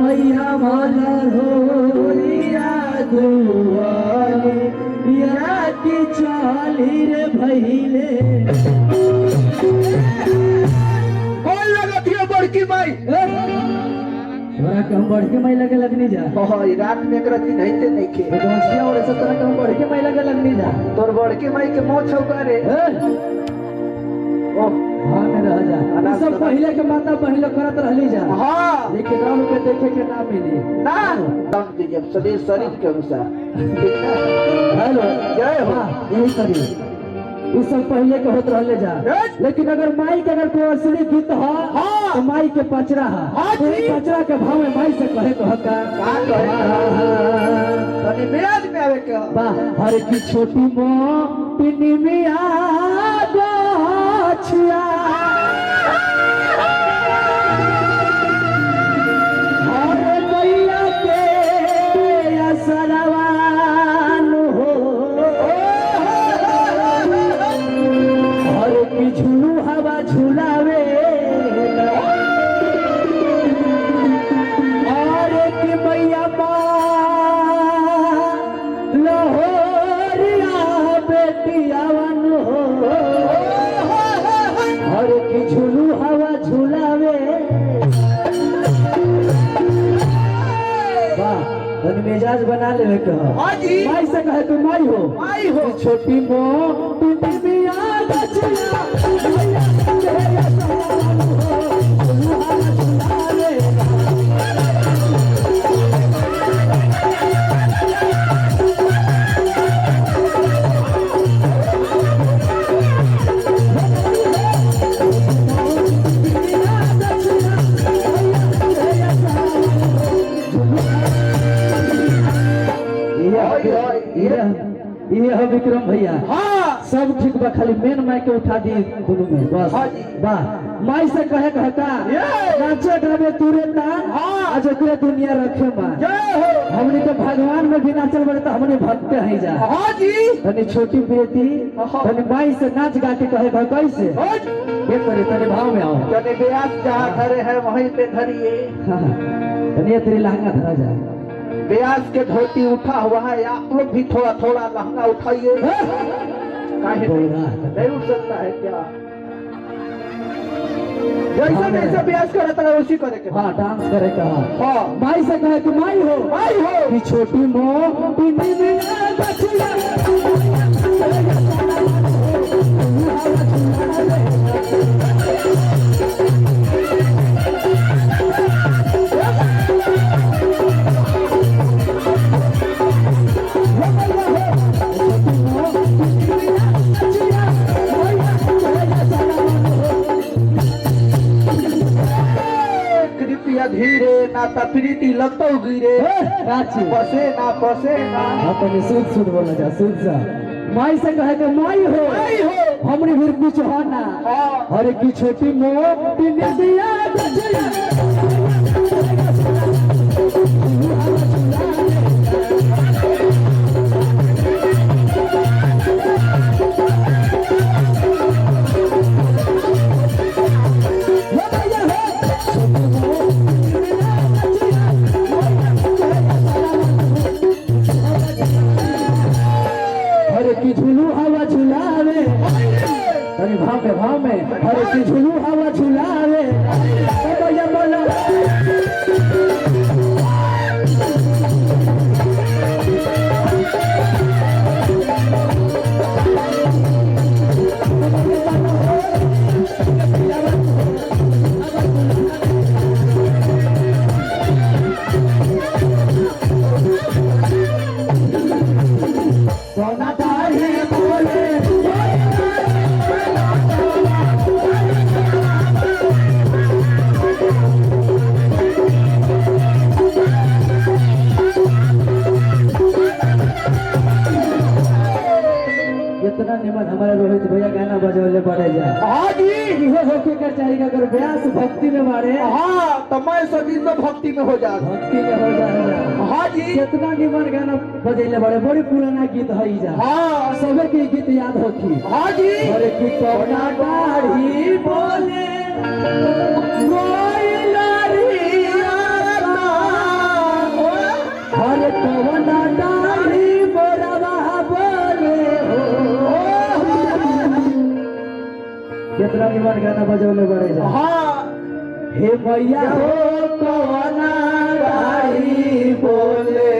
मैया भला होलिया दुआरिया की चाली रे भैले कौन लगत है बड़की माई? तोरा के हम बड़की माई लगे लगनी जा ओह रात में एकरा दिन हइते नहीं खे बदमाशिया और ऐसा तोरा के हम बड़की माई लगे लगनी जा तोर बड़की माई के मोह छौका रे। ओह हाँ में रह जा अनाथ सब पहले के माता पहले करत रहली जा हाँ लेकिन राम के देखे के ना मिली ना दम दीजिए शरीर शरीर के अनुसार ठीक है। हेलो जय हो। हाँ, यही करी ये सब पहले के होत रहले जा लेकिन अगर माई के अगर कोई असली गीत हो हाँ। तो माई के पचरा है हाँ तो जी। पचरा के भाव में माई से कहे को हका का कहे तनी मियाज में आवे के हो। वाह हर की छोटी मोटी मिया गोछिया हर मैया के असरवान हो हर की झुलू हवा झुलावे और की मैया लहोरिया बेटियावन हो हर की झुलू हवा झुलावे वाह तन मिजाज बना लेवे के हो हाँ जी। माई से कहे तू माई हो माई हो। छोटी मोटी मिया गछिया मैया तेरे समान हो झुलू हवा झुलावे ये है विक्रम भैया हाँ सब ठीक बा खाली मेन माई के उठा दी दोनों में बस हाँ जी। वाह माई से कहे कहता ये। नाचे गावे तूरे तान हाँ। आज ओकरे दुनिया रखे मां जय हो। हमने तो भगवान में भी नाचल बड़े तो हमने भक्त है जा हाँ जी। तनी छोटी बेटी हाँ। तनी माई से नाच गा के कहे भाई कैसे हट। ये करे तनी भाव में आओ तनी ब्यास जहाँ धरे है वहीं पे धरिए। हाँ, हाँ। तनी ये तेरी लहंगा धरा जाए ब्यास के धोती उठा हुआ है आप लोग भी थोड़ा थोड़ा लहंगा उठाइए। काहे नहीं उठ सकता है क्या? जैसे जैसे ब्यास करता है उसी करे के। हाँ डांस करे कहा हाँ माई से कहे कि माई हो भाई हो। कि छोटी मोटी मिया गछिया कृपया धीरे नाता प्रीति लगतो गिरे राची पसे ना अपने सुध सुध बोला जा सुध जा माई से कहे कि माई हो भाई हो। हमने फिर कुछ हो ना हाँ अरे की छोटी मोटी मिया गछिया हरे की झुलू हवा झुलावे अरे भाव में हरे की झुलू हवा झुलावे तो ये बोला सोना तारे बोले कितना निमन हमारे रोहित भैया गाना बजौले पड़े जा हाँ जी। इहो होके का चाहिए अगर व्यास भक्ति में बाड़े हाँ तो मैं सभी तो भक्ति में हो जाता। भक्ति में हो जाएगा हाँ जी। कितना निमन गाना बजैले बड़े बड़ी पुराना गीत है जा हाँ सबे के गीत याद होती हाँ जी। अरे की कौना दाढ़ी बोले कोई लारी आता कितना निमन गाना बजौले बड़े जा हाँ हे मैया हो कवना गाई बोले